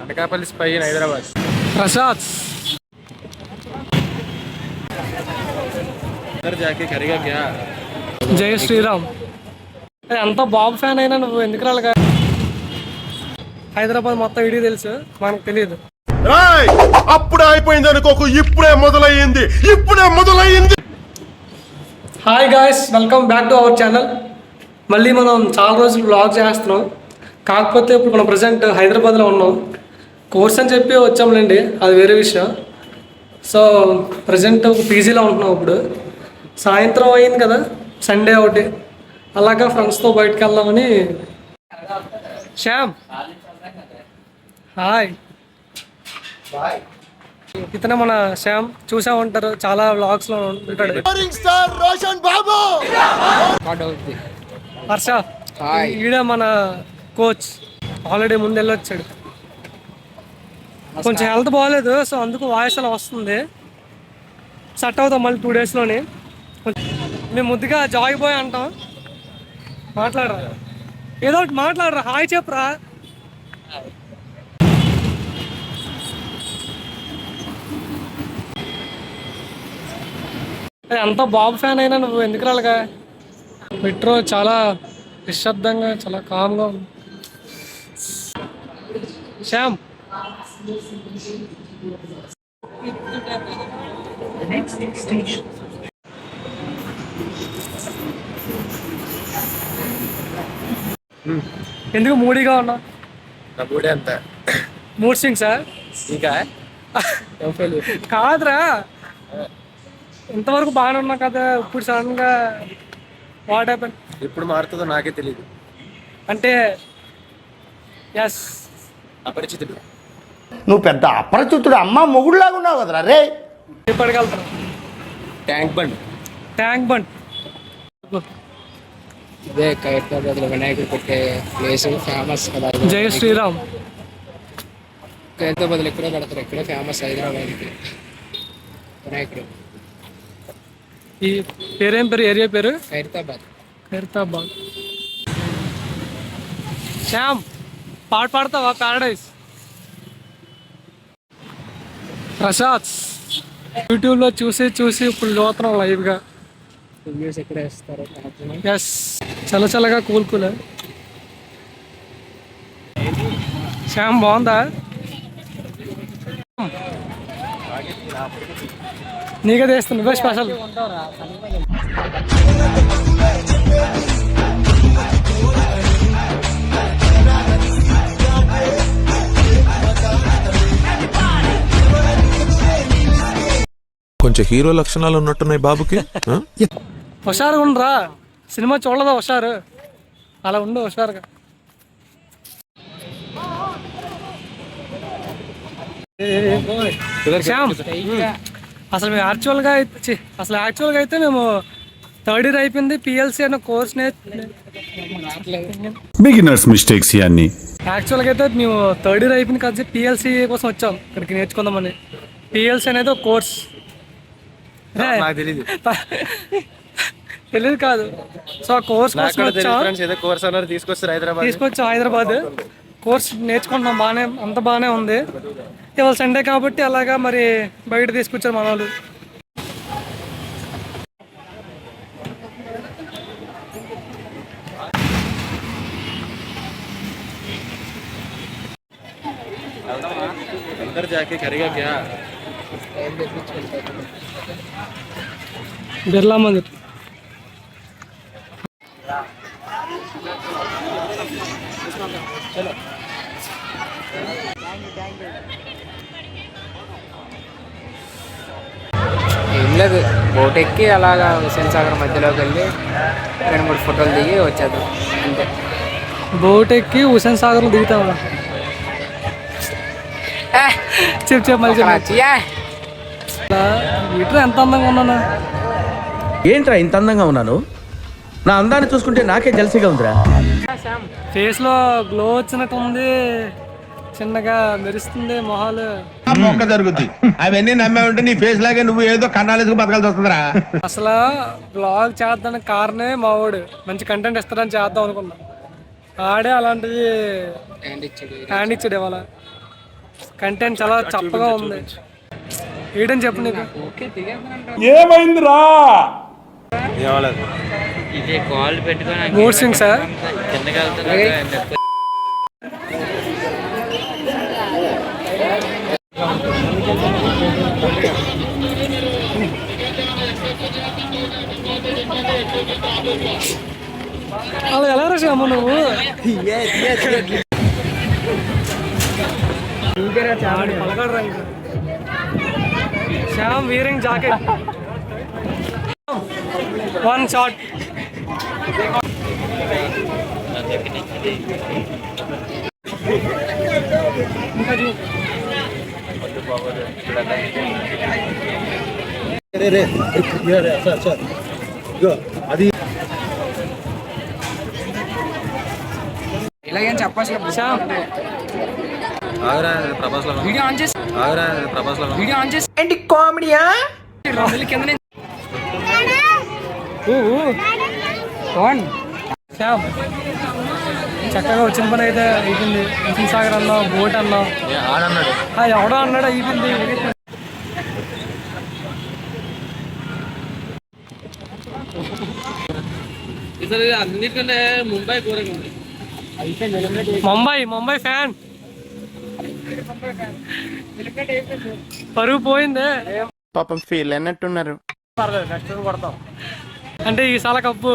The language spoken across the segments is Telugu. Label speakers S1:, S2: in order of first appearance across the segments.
S1: Anakapalli spy in Hyderabad.
S2: ప్రసాద్
S1: జాకీ కరిగా క్యా
S2: జై శ్రీరామ్. అంత బాబు ఫ్యాన్ అయినా నువ్వు ఎందుకు రాలుగా? హైదరాబాద్ మొత్తం వీడియో తెలుసు, మనకు తెలియదు.
S3: అప్పుడే అయిపోయింది అనుకోకు, ఇప్పుడే మొదలయ్యింది.
S2: Hi guys, welcome back to our channel. మళ్ళీ మనం చాలా రోజులు వ్లాగ్ చేస్తున్నాం. కాకపోతే ఇప్పుడు మనం ప్రజెంట్ హైదరాబాద్లో ఉన్నాం. కోర్స్ అని చెప్పి వచ్చాంలేండి, అది వేరే విషయం. సో ప్రజెంట్ ఒక పీజీలో ఉంటున్నాం. ఇప్పుడు సాయంత్రం అయింది కదా, సండే ఒకటి, అలాగా ఫ్రెండ్స్తో బయటకు వెళ్దామని. శ్యామ్ హాయ్. ఇతనే మన శ్యామ్, చూసా ఉంటారు, చాలా వ్లాగ్స్లో ఉంటాడు. హర్ష ఈడ మన కోచ్, ఆల్రెడీ ముందు వెళ్ళొచ్చాడు. కొంచెం హెల్త్ బాగాలేదు, సో అందుకు వాయిస్ అలా వస్తుంది. సెట్ అవుతాం మళ్ళీ 2 డేస్లోని. మేము ముద్దుగా జాయ్ బాయ్ అంటాం. మాట్లాడరా, ఏదో ఒకటి మాట్లాడరా, హాయ్ చెప్పరా. అంత బాబు ఫ్యాన్ అయినా నువ్వు ఎందుకు రాలుగా? మెట్రో చాలా నిశ్శబ్దంగా, చాలా కామ్గా ఉంది. శ్యామ్ ఎందుకు మూడీగా ఉన్నావు?
S1: నా మూడే అంత
S2: మూడ్ స్వింగ్స్
S1: ఇంకా
S2: కాదురా, ఇంతవరకు బాగానే ఉన్నా కదా, ఇప్పుడు సడన్ గా వాట్ హ్యాపెన్?
S1: ఎప్పుడు మారుతుందో నాకే తెలియదు.
S2: అంటే ఎస్,
S1: అపరిచితుడు.
S4: నువ్వు పెద్ద అపరిచితుడు, అమ్మ మొగుడులాగా ఉన్నావు కదరా రే.
S2: ఎప్పటికి వెళ్తాను?
S1: Tank bund.
S2: ట్యాంక్ బండ్
S5: ఇదే ఖైరతాబాద్లో వినాయకుడు పెట్టే ప్లేస్, ఫేమస్ కదా.
S2: జై శ్రీరామ్.
S5: ఖైరతాబాద్లో ఎక్కడో పెడతారు, ఎక్కడో ఫేమస్ హైదరాబాద్కి వినాయకుడు.
S2: ఈ పేరేం పేరు, ఏరియా పేరు?
S5: ఖైరతాబాద్.
S2: ఖైరతాబాద్. శ్యామ్ పాట పాడతావా? ప్యారడైజ్. ప్రసాద్ యూట్యూబ్లో చూసి ఇప్పుడు చూస్తున్నాం లైవ్గా.
S5: రివ్యూస్ ఎక్కడ వేస్తారు?
S2: ఎస్, చల్లగా కూల్. శ్యామ్ బాగుందా? నీకే తెస్తుంది, నువ్వే స్పెషల్.
S6: కొంచెం హీరో లక్షణాలు ఉన్నట్టున్నాయి బాబుకి.
S2: హుషారుగా ఉండరా, సినిమా చూడదా హుషారు, అలా ఉండు హుషారుగా. శ్యామ్ అసలు మేము యాక్చువల్గా అయితే మేము థర్డ్ ఇయర్ అయిపోయింది, పిఎల్సి అనే కోర్స్
S7: బిగినర్స్ మిస్టేక్స్ ఇవన్నీ.
S2: యాక్చువల్గా అయితే మేము థర్డ్ ఇయర్ అయిపోయింది కదా, పిఎల్సి కోసం వచ్చాం ఇక్కడికి నేర్చుకుందామని. పిఎల్సి అనేది ఒక కోర్స్. తెలియదు కాదు, సో ఆ కోర్స్ కోసం వచ్చాం. తీసుకొచ్చాం హైదరాబాద్, కోర్స్ నేర్చుకుంటున్నాం. అంత బాగానే ఉంది. ఇవాళ సండే కాబట్టి అలాగా మరి బయట తీసుకొచ్చారు మన వాళ్ళు.
S1: జాకీ కరిగా క్యా
S2: బిర్లా మందిర్.
S5: ఏం లేదు, బోట్ ఎక్కి అలాగా హుస్సేన్ సాగర్ మధ్యలోకి వెళ్ళి 2-3 ఫోటోలు దిగి వచ్చేద్దాం అంతే.
S2: బోట్ ఎక్కి హుస్సేన్ సాగర్లో దిగుతావా? చెప్పు మళ్ళీ ఇట్లా ఎంత అందంగా ఉన్నానా?
S4: ఏంట్రా ఇంత అందంగా ఉన్నాను? నా అందాన్ని చూసుకుంటే నాకే జలసిగా ఉందిరా.
S2: ఫేస్ లో గ్లో వచ్చినట్టు ఉంది, చిన్నగా మెరుస్తుంది మొహాలు.
S4: మొక్క జరుగుద్ది, అవన్నీ నమ్మే ఉంటే నీ ఫేస్ లాగే నువ్వు ఏదో కన్నాలేసుకు బతకాల్సి వస్తుందిరా.
S2: అసలు బ్లాగ్ చేద్దానికి కారణమే మా వాడు, మంచి కంటెంట్ ఇస్తాడని చేద్దాం అనుకున్నా. ఆడే అలాంటిది హ్యాండ్ ఇచ్చాడు ఇవాళ. కంటెంట్ చాలా చప్పగా ఉంది. ఏంటని చెప్పు నీకు.
S5: ఓకే దిగేద్దాం.
S1: ఏమలేదు.
S5: ఇదే కాల్ పెట్టుకొని
S2: మూడ్ స్వింగ్స్
S5: కిందకి వెళ్తున్నా.
S2: అలా ఎలా రాసాము నువ్వు. Shyam veering jacket. One shot. ఇంకా చూ.
S5: ఇలాగేం చెప్పాల్సిన
S2: శ్యామ్
S1: ఆగరా ప్రభాస్ లో
S5: వీడియో ఆన్ చేసి
S1: ఆగరా ప్రభాస్ లో
S5: వీడియో ఆన్ చేసి ఏంటి కామెడీయా కింద నుంచి
S2: శ్యామ్ చక్కగా వచ్చిన పని అయితే అయిపోయింది. హుస్సేన్ సాగర్ అన్నావు, బోట్ అన్నావు,
S1: ఆడన్నాడు.
S2: ఎవడో అన్నాడు అయిపోయింది.
S1: అన్నిటికంటే ముంబై ఘోరంగా ఉంది.
S2: ముంబై ఫ్యాన్ పరుగు పోయిందే.
S3: పాపం ఫీల్ అన్నట్టున్నారు.
S2: అంటే ఈసారి కప్పు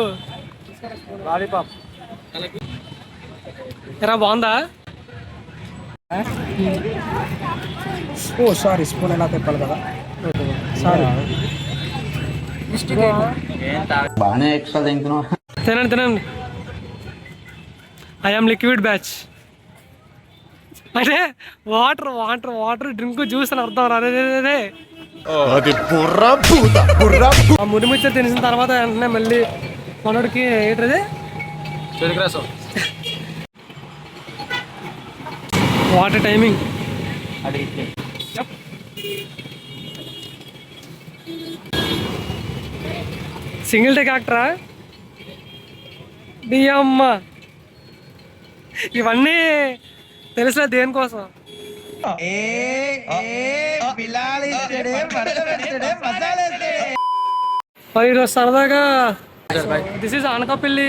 S2: ఎరా బాగుందా.
S5: ఓ సారీ స్పూన్ ఎలా తిప్పాలి కదా. సారీ
S2: తినండి. ఐఎమ్ లిక్విడ్ బ్యాచ్ అంటే వాటర్ డ్రింక్ జ్యూస్ అని అర్థం రాదే.
S3: అది బుర్రా బూదా బుర్రా
S2: ఆ ముడిమిచ్చ తినేసిన తర్వాత వెంటనే మళ్ళీ మనోడికి ఏంటది
S1: చెరుకు రసం.
S2: Water timing. సింగిల్ టేక్ యాక్టరా అమ్మ. ఇవన్నీ తెలుసులే దేనికోసం. ఈరోజు సరదాగా దిస్ ఈజ్ అనకాపల్లి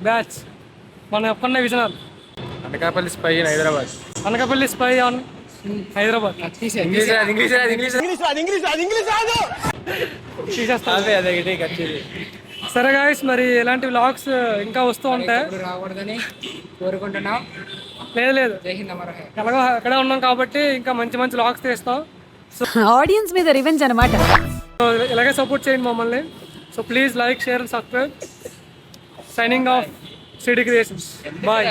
S2: బ్యాచ్. మనం ఎప్పుడన్నా Vizianagaram.
S1: Anakapalli spy in Hyderabad.
S2: Anakapalli spy on Hyderabad. తీసేస్తా. సరే గాయస్, మరి ఇలాంటి వ్లాగ్స్ ఇంకా వస్తూ ఉంటాయి.
S5: రాకూడదని కోరుకుంటున్నాం.
S2: లేదు
S5: జై హింద్ అమర్ హై.
S2: ఎలాగో అక్కడే ఉన్నాం కాబట్టి ఇంకా మంచి వ్లాగ్స్ తీస్తాం.
S8: ఆడియన్స్ మీద రివెంజ్ అనమాట.
S2: సో ఇలాగే సపోర్ట్ చేయండి మమ్మల్ని. So please like, share and subscribe. Signing off city creations. Bye.